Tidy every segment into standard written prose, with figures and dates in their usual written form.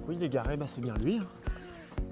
Oui, il est garé, bah c'est bien lui.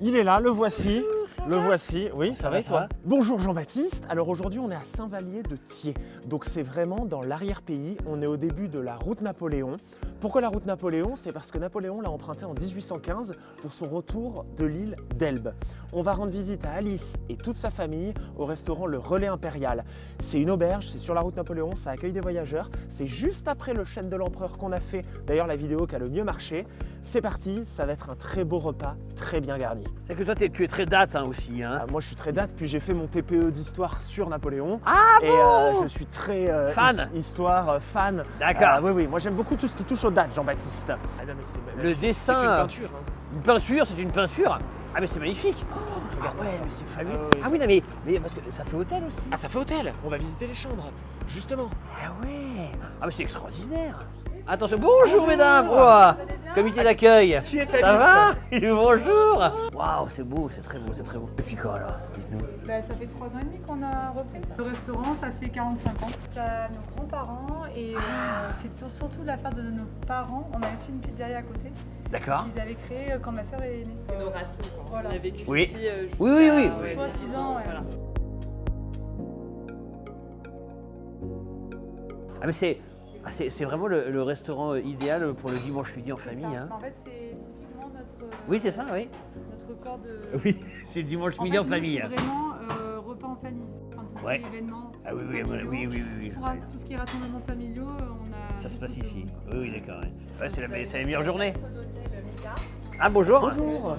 Il est là, le voici. Le voici, oui, ça va et toi? Bonjour Jean-Baptiste. Alors aujourd'hui, on est à Saint-Vallier de Thiers. Donc c'est vraiment dans l'arrière-pays. On est au début de la route Napoléon. Pourquoi la route Napoléon? C'est parce que Napoléon l'a empruntée en 1815 pour son retour de l'île d'Elbe. On va rendre visite à Alice et toute sa famille au restaurant Le Relais Impérial. C'est une auberge, c'est sur la route Napoléon, ça accueille des voyageurs. C'est juste après le chêne de l'empereur qu'on a fait, d'ailleurs la vidéo qui a le mieux marché. C'est parti, ça va être un très beau repas, très bien garni. C'est que toi, tu es très date aussi. Hein. Moi je suis très date, puis j'ai fait mon TPE d'histoire sur Napoléon. Ah et bon je suis très fan. Histoire, fan. D'accord. Oui, moi j'aime beaucoup tout ce qui touche aux dates, Jean-Baptiste. Ah non, mais c'est Le dessin. C'est une peinture. Hein. Une peinture, c'est une peinture. Ah mais c'est magnifique. Regarde ouais, ça. mais c'est fabuleux. Ah oui. Ah oui, non, mais parce que ça fait hôtel aussi. Ah, ça fait hôtel. On va visiter les chambres, justement. Ah ouais. Ah mais c'est extraordinaire. Attention, bonjour mesdames. Comité d'accueil. Qui est Ça Alice? va? Bonjour. Waouh, c'est beau, c'est très beau, c'est très beau. Depuis quand là? Dites-nous. Bah, ça fait 3 ans et demi qu'on a repris ça. Le restaurant, ça fait 45 ans. Ça, nos grands-parents et c'est surtout l'affaire de nos parents. On a aussi une pizzeria à côté D'accord. qu'ils avaient créée quand ma sœur est née. Nos racines, quoi. Voilà. On a vécu Oui. ici jusqu'à Oui, oui, oui. ouais, Toi, 6 6 ans. ans, ouais. Voilà. Ah mais c'est vraiment le restaurant idéal pour le dimanche midi en famille. C'est ça. Hein. En fait, c'est typiquement notre, Oui, c'est ça, oui. notre corps de... Oui, c'est dimanche midi fait, en nous, famille. C'est vraiment repas en famille. Enfin, tout ce Ouais. qui est événements Ah oui, oui, familiaux, oui. Tout ce qui est rassemblements familiaux, on a... Ça se passe beaucoup ici. de- Oui, d'accord. Ouais, c'est la meilleure journée. Maître d'hôtel Mika, Ah bonjour. Bonjour.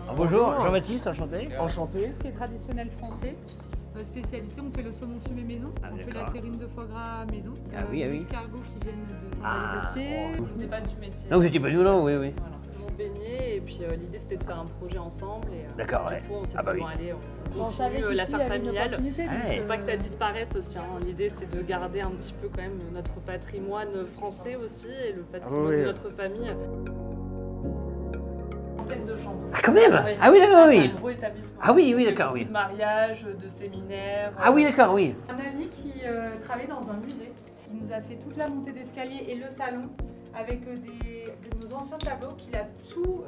Ah, bonjour, Jean-Baptiste, enchanté. Enchanté. qui est traditionnel français. Spécialité, on fait le saumon fumé maison, Ah, on fait d'accord. la terrine de foie gras maison, Ah oui, ah des oui. escargots qui viennent de Ah, Saint-Vallier de Thiers. On n'est pas du métier. Non, vous étiez pas nous, non, oui, oui. Voilà. On baignait et puis l'idée c'était de faire un projet ensemble. Et, D'accord, ouais. Du coup, on s'est Ah bah dit, oui. bon, allez, on On savait continue qu'ici, l'affaire il y avait une familiale. opportunité, donc, Ouais. Faut pas que ça disparaisse aussi. Hein. L'idée c'est de garder un petit peu quand même notre patrimoine français aussi et le patrimoine Oui. de notre famille. Centaine de chambres. Ah quand même. Ouais. Ah oui, d'accord, C'est oui. un gros établissement. Ah oui, oui, On fait d'accord, beaucoup oui. De mariages, de séminaires. Ah oui, d'accord, oui. Un ami qui travaillait dans un musée, qui nous a fait toute la montée d'escalier et le salon avec de nos anciens tableaux, qu'il a tout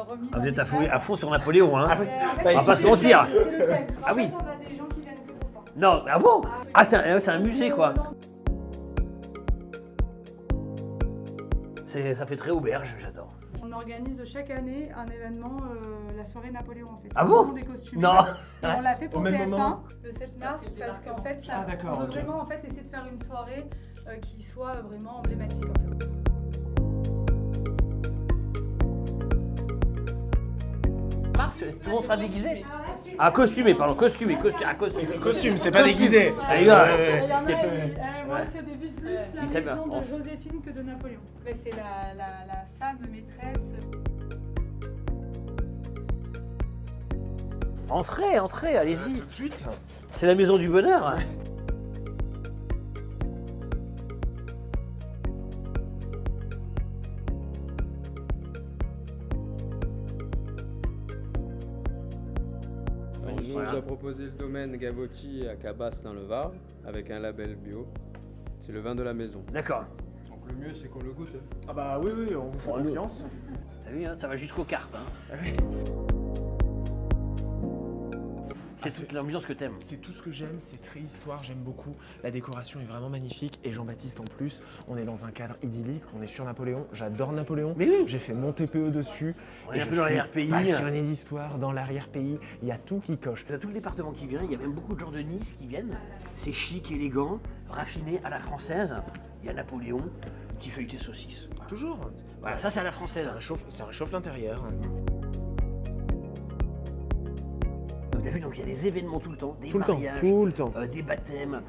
remis. Ah, vous dans êtes des cases. à fond sur Napoléon, hein. Ah oui. En fait, Bah, on va pas c'est se le mentir. thème, c'est le thème. Ah En oui. fait, on a des gens qui viennent que pour ça. Non, ah bon? Ah, c'est un musée, quoi. Ça fait très auberge, j'adore. On organise chaque année un événement, la soirée Napoléon en fait. Ah On bon vend des costumes. Non. Et on l'a fait pour Au même TF1 moment le 7 mars parce qu'en fait, ça, Ah, d'accord, on veut ok. vraiment en fait, essayer de faire une soirée qui soit vraiment emblématique. En fait. Mars, tout le monde sera déguisé? Alors là, c'est- Ah, costumé, pardon, costumé. Ah, costume. Costume, c'est pas déguisé. Ça y va. Il y en a C'est- qui, moi aussi au début plus la Il s'appelle- maison oh. de Joséphine que de Napoléon. Mais c'est la femme maîtresse. Entrez, allez-y. Tout de suite. C'est la maison du bonheur. Nous, on nous a proposé le domaine Gavotti à Cabas dans le Var avec un label bio. C'est le vin de la maison. D'accord. Donc le mieux c'est qu'on le goûte. Ah bah oui, on vous fait Bon, confiance. T'as vu, hein, ça va jusqu'aux cartes. Hein. C'est toute l'ambiance que t'aimes. C'est tout ce que j'aime, c'est très histoire, j'aime beaucoup. La décoration est vraiment magnifique et Jean-Baptiste en plus, on est dans un cadre idyllique, on est sur Napoléon, j'adore Napoléon. Mais oui. J'ai fait mon TPE dessus. On et est un je peu dans suis l'arrière-pays. passionné d'histoire, dans l'arrière-pays, il y a tout qui coche. Il y a tout le département qui vient, il y a même beaucoup de gens de Nice qui viennent. C'est chic, élégant, raffiné à la française. Il y a Napoléon, petit feuilleté saucisse. Toujours. Voilà, ça c'est à la française. Ça réchauffe l'intérieur. Donc t'as vu, donc il y a des événements tout le temps, des Tout le temps, mariages, tout le temps. des baptêmes,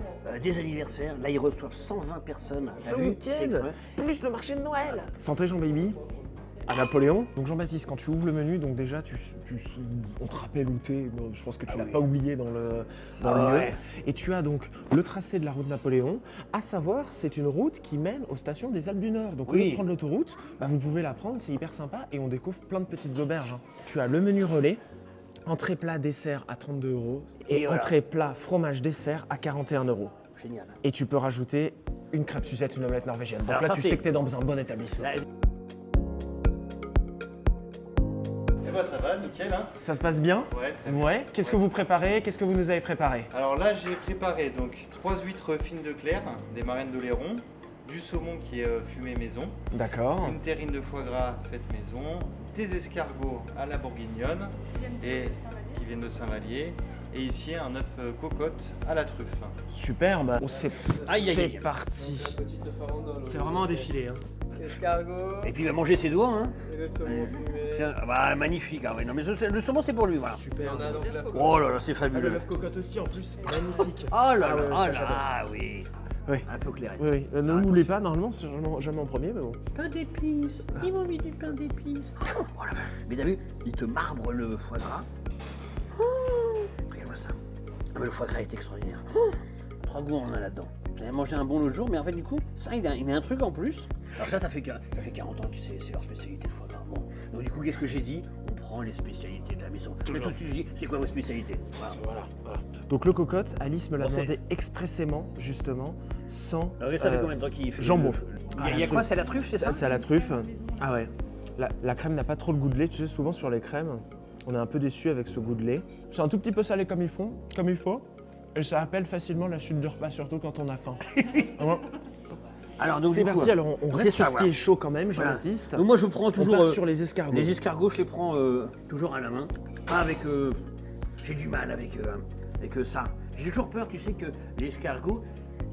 des anniversaires. Là ils reçoivent 120 personnes. Ce T'as vu? week-end, C'est extra- plus le marché de Noël. Santé Jean-Baby. À Napoléon. Donc Jean-Baptiste, quand tu ouvres le menu, donc déjà on te rappelle où t'es. Bon, je pense que tu l'as oui. pas oublié dans le Ah lieu. ouais. Et tu as donc le tracé de la route Napoléon. À savoir, c'est une route qui mène aux stations des Alpes du Nord. Donc au lieu Oui. de prendre l'autoroute, bah, vous pouvez la prendre, c'est hyper sympa et on découvre plein de petites auberges. Hein. Tu as le menu relais. Entrée plat dessert à 32 € et Et voilà. entrée plat fromage dessert à 41 €. Génial. Et tu peux rajouter une crêpe Suzette, une omelette norvégienne. Donc Alors là, ça, tu c'est- sais que tu es dans un bon établissement. Là, bah ça va, nickel. Hein. Ça se passe bien? Ouais, très bien. Ouais. Qu'est-ce que vous préparez? Qu'est-ce que vous nous avez préparé? Alors là, j'ai préparé donc 3 huîtres fines de Clair, des marraines d'Oléron, du saumon qui est fumé maison, D'accord. une terrine de foie gras faite maison, des escargots à la bourguignonne qui viennent de Saint-Vallier. Et ici, un œuf cocotte à la truffe. Superbe. Oh, c'est Aïe, aïe, aïe. parti. Petite farandole. C'est vraiment un défilé. Hein. Escargot. Et puis il va manger ses doigts. Hein. Et le saumon fumé. Tiens, bah, magnifique. Ah ouais, non, mais le saumon, c'est pour lui. Voilà. Super. On a donc l'œuf Oh là là, c'est Ah, le fabuleux. l'œuf cocotte aussi, en plus, magnifique. Oh là Ah là, ouais, oh ça, là, j'adore. ah oui. Oui. Un peu clairette. Oui, oui. Ne Ah, l'oubliez pas, normalement, c'est jamais en premier, mais bon. Pain d'épices. Ils m'ont mis du pain d'épices. Oh là là. Mais t'as vu, il te marbre le foie gras. Oh, regarde-moi ça. Ah, mais le foie gras est extraordinaire. Oh, 3 goûts on a là-dedans. J'avais mangé un bon l'autre jour, mais en fait, du coup, ça, il a un truc en plus. Alors ça fait 40 ans, tu sais, c'est leur spécialité, le foie gras. Bon, donc du coup, qu'est-ce que j'ai dit? On prend les spécialités de la maison. Mais tout de suite, je dis, c'est quoi vos spécialités? Voilà. Donc le cocotte, Alice me l'a Bon, c'est- demandé expressément, justement, sans Alors, ça fait combien de temps qu'il fait jambon. Il Ah, y a la quoi? truffe. C'est la truffe, c'est ça? C'est à la truffe. Ah ouais. La crème n'a pas trop le goût de lait. Tu sais, souvent sur les crèmes, on est un peu déçu avec ce goût de lait. C'est un tout petit peu salé comme il faut. Et ça appelle facilement la suite du repas, surtout quand on a faim. Vraiment. Alors, donc, C'est du coup, parti, alors on c'est reste sur ça, ce qui est chaud quand même, Jean-Baptiste. Donc moi, je prends On toujours part sur les escargots. les escargots, je les prends toujours à la main. Pas avec. J'ai du mal avec ça. J'ai toujours peur, tu sais, que l'escargot,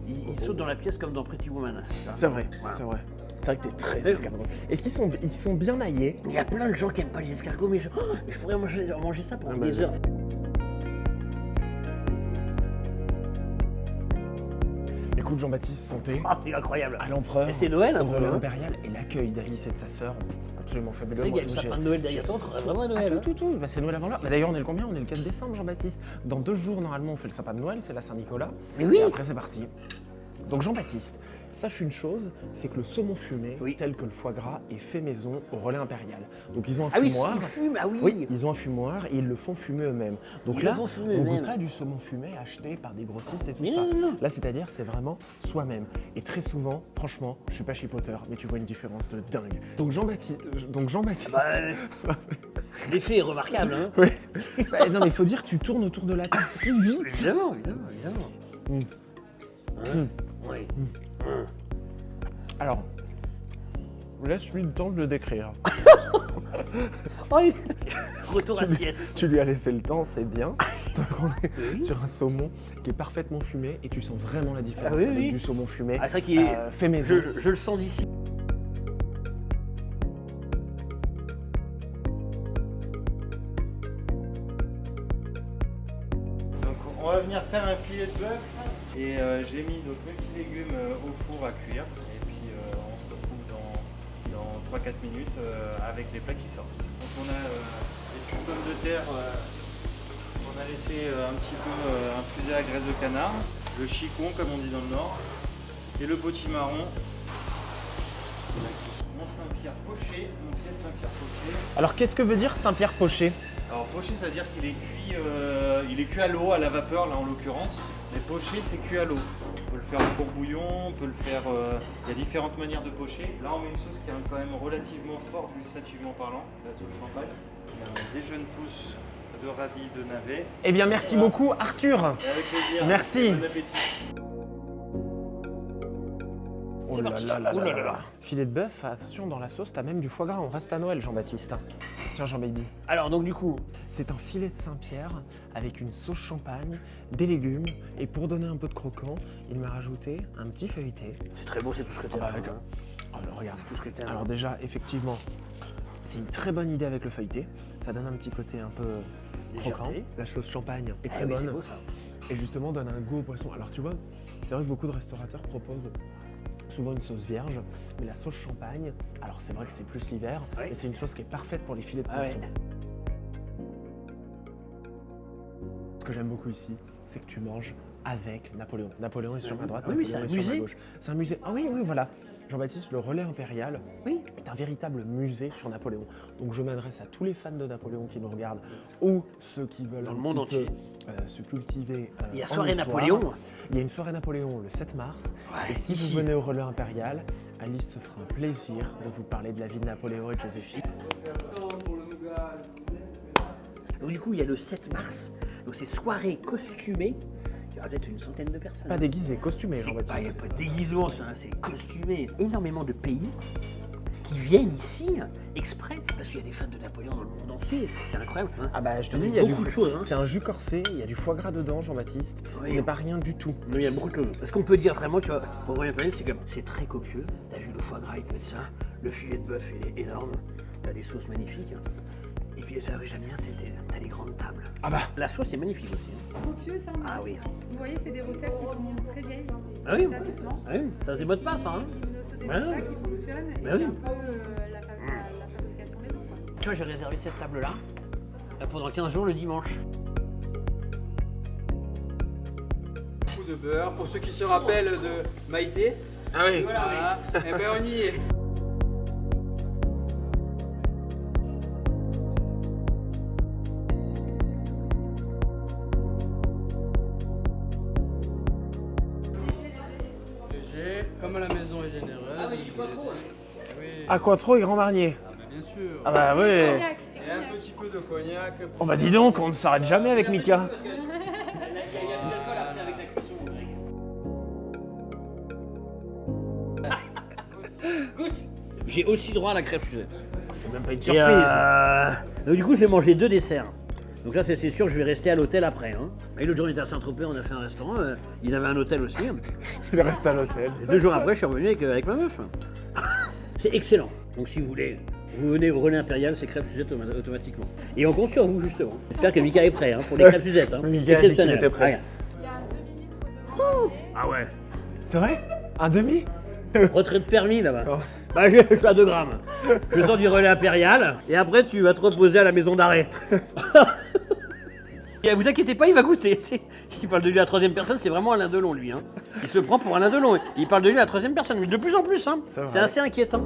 il saute dans la pièce comme dans Pretty Woman. C'est vrai, Voilà. c'est vrai. C'est vrai que t'es très Mais- escargot. Est-ce qu'ils sont bien aillés? Il y a plein de gens qui aiment pas les escargots, mais je pourrais manger ça pendant des heures. Écoute Jean-Baptiste, santé. Ah, c'est incroyable. À l'empereur. Et c'est Noël, un au peu, relais hein. impérial et l'accueil d'Alice et de sa sœur, absolument Tu fabuleux. sais qu'il y a le Moi, sapin de Noël derrière toi, vraiment un Noël. Ah, hein. tout. Bah, c'est Noël avant l'heure. Bah, d'ailleurs, on est le combien? On est le 4 décembre, Jean-Baptiste. Dans 2 jours, normalement, on fait le sapin de Noël, c'est la Saint-Nicolas. Mais oui. Et après, c'est parti. Donc, Jean-Baptiste, sache une chose, c'est que le saumon fumé, Oui. tel que le foie gras, est fait maison au relais impérial. Donc, ils ont un Ah oui, fumoir. ils fument, ah oui. Oui, ils ont un fumoir et ils le font fumer eux-mêmes. Donc Ils là, le font fumer on ne eux-mêmes. goûte pas du saumon fumé acheté par des grossistes et tout Mais ça. non. Là, c'est-à-dire, c'est vraiment soi-même. Et très souvent, franchement, je suis pas Harry Potter, mais tu vois une différence de dingue. Donc Jean-Baptiste, Bah, l'effet est remarquable. Hein. Ouais. Bah, non, mais il faut dire, tu tournes autour de la table si vite. Évidemment. Mm. Hein. Oui. Alors, laisse-lui le temps de le décrire. Oh, retour assiette. Tu lui as laissé le temps, c'est bien. Donc on est Oui. sur un saumon qui est parfaitement fumé et tu sens vraiment la différence Ah oui, avec oui. du saumon fumé Ah, c'est vrai qu'il est. fait maison. Je le sens d'ici. Donc on va venir faire un filet de bœuf et j'ai mis donc mes petits légumes au four à cuire et puis on se retrouve dans 3-4 minutes avec les plats qui sortent. Donc on a les petites pommes de terre qu'on a laissé un petit peu infuser à graisse de canard, le chicon comme on dit dans le nord et le potimarron. Mon Saint-Pierre poché, mon filet de Saint-Pierre poché. Alors qu'est-ce que veut dire Saint-Pierre poché? Alors poché, ça veut dire qu'il est cuit à l'eau, à la vapeur là en l'occurrence. Mais poché, c'est cuit à l'eau. On peut le faire au courbouillon, on peut le faire. Il y a différentes manières de pocher. Là, on met une sauce qui est quand même relativement forte gustativement parlant, la sauce champagne. On a des jeunes pousses de radis, de navets. Eh bien, merci Voilà. beaucoup, Arthur. Et avec plaisir. Merci. Bon appétit. Oh là parti. là là Oh là là là là là. Filet de bœuf, attention, dans la sauce, t'as même du foie gras. On reste à Noël, Jean-Baptiste. Tiens, Jean-Baby. Alors, donc, du coup, C'est un filet de Saint-Pierre avec une sauce champagne, des légumes. Et pour donner un peu de croquant, il m'a rajouté un petit feuilleté. c'est très beau, c'est tout ce que tu bah, as. avec- Alors, regarde. Tout ce que tu Alors déjà, effectivement, c'est une très bonne idée avec le feuilleté. Ça donne un petit côté un peu croquant. La sauce champagne est très Ah oui, c'est bonne. beau, ça. Et justement donne un goût au poisson. Alors tu vois, c'est vrai que beaucoup de restaurateurs proposent souvent une sauce vierge, mais la sauce champagne, alors c'est vrai que c'est plus l'hiver, Oui. mais c'est une sauce qui est parfaite pour les filets de Ah poisson. ouais. Ce que j'aime beaucoup ici, c'est que tu manges avec Napoléon. Napoléon est sur ma droite, Ah oui, Napoléon c'est est un sur ma musée. gauche. C'est un musée. Ah oui, oui, voilà. Jean-Baptiste, le relais impérial Oui. est un véritable musée sur Napoléon. Donc je m'adresse à tous les fans de Napoléon qui nous regardent ou ceux qui veulent Dans un le monde petit peu, entier. se cultiver. Il y a en soirée histoire. Napoléon. Il y a une soirée Napoléon le 7 mars. Ouais, et si ici. vous venez au relais impérial, Alice se fera un plaisir de vous parler de la vie de Napoléon et de Joséphine. Pour le nougat, du coup, il y a le 7 mars, donc c'est soirée costumée. Il y aura peut-être une centaine de personnes. Pas déguisé, costumé, Il n'y a Jean-Baptiste. pas de déguisement, c'est costumé. Énormément de pays qui viennent ici exprès, parce qu'il y a des fans de Napoléon dans le monde entier. C'est incroyable. Hein. Ah bah je te Il y a dis, il y a beaucoup de choses. Hein. C'est un jus corsé, il y a du foie gras dedans, Jean-Baptiste. Oui. Ce n'est pas rien du tout. Non, il y a beaucoup de choses. Est-ce qu'on peut dire vraiment, tu vois, Aurélien Péril, c'est très copieux. T'as vu le foie gras, ils te mettent ça. Le filet de bœuf, il est énorme. T'as des sauces magnifiques. Hein. Et puis, j'aime bien, t'as les grandes tables. Ah bah La sauce est magnifique aussi. Hein. Copieux, ça. Ah oui. Vous voyez, c'est des recettes qui sont très vieilles. Ah oui. Établissements. Ah oui, ça se démode pas, ça. Hein. Qui ne se Ouais. développent pas, qui fonctionnent. Et Bah c'est oui. un peu la fabrication maison. Quoi. Tu vois, j'ai réservé cette table-là pendant 15 jours le dimanche. Beaucoup de beurre. Pour ceux qui se rappellent de Maïté, Ah oui. voilà. Eh ben on y est. Léger, comme la maison est généreuse. Oui. À quoi trop et Grand Marnier? Ah, bah, bien sûr. Ah bah oui. Et un petit peu de cognac. Oh bah dis donc, on ne s'arrête jamais avec Mika. J'ai aussi droit à la crêpe Suzette. C'est même pas une Et, surprise. donc, du coup, j'ai mangé 2 desserts. Donc là, c'est sûr, je vais rester à l'hôtel après. Hein. Et l'autre jour, on était à Saint-Tropez, on a fait un restaurant. Ils avaient un hôtel aussi. Il reste à l'hôtel. Et 2 jours après, je suis revenu avec ma meuf. C'est excellent. Donc si vous voulez, vous venez au Relais Impérial, c'est crêpes Suzette automatiquement. Et on compte sur vous justement. J'espère que Mika est prêt hein, pour les crêpes Suzette. Hein. Mika a dit qu'il Exceptionnel. était prêt. Regarde. Il y a un demi-litre de Ah ouais. C'est vrai? Un demi? Retraite permis là-bas. Oh. Bah je suis à 2 grammes. Je sors du Relais Impérial et après tu vas te reposer à la maison d'arrêt. Et vous inquiétez pas, il va goûter. Il parle de lui à la 3e personne, c'est vraiment Alain Delon lui. Hein. Il se prend pour Alain Delon. Il parle de lui à la 3e personne, mais de plus en plus. Hein. C'est assez inquiétant.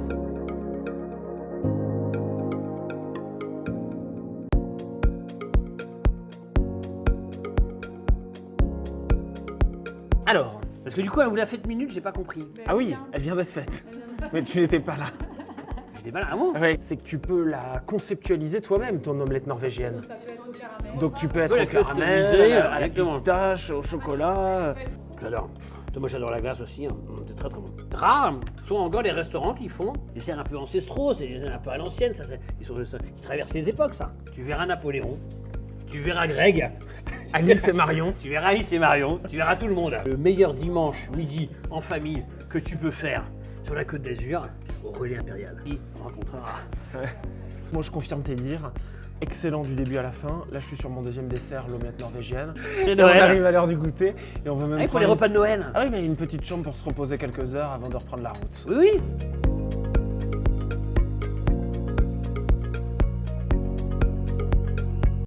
Alors. Parce que du coup, elle vous l'a fait minute, j'ai pas compris. Ah oui, elle vient d'être faite. Mais tu n'étais pas là. J'étais pas là avant. Ouais, c'est que tu peux la conceptualiser toi-même, ton omelette norvégienne. Ça peut être au caramel. Donc tu peux être Ouais, au caramel, customiser, à la exactement. pistache, au chocolat. J'adore. Moi j'adore la glace aussi, hein. C'est très très bon. Rares sont encore les restaurants qui font des desserts un peu ancestraux, c'est un peu à l'ancienne, ils traversent les époques ça. Tu verras Napoléon, tu verras Greg, Alice et Marion. tu verras Alice et Marion, tu verras tout le monde. Le meilleur dimanche midi en famille que tu peux faire sur la Côte d'Azur, au Relais Impérial. Qui rencontrera. Moi je confirme tes dires. Excellent du début à la fin. Là je suis sur mon 2e dessert, l'omelette norvégienne. C'est Et on Noël. arrive à l'heure du goûter et on va même Ah, pour prendre les repas de Noël. Ah oui, mais une petite chambre pour se reposer quelques heures avant de reprendre la route. Oui, oui.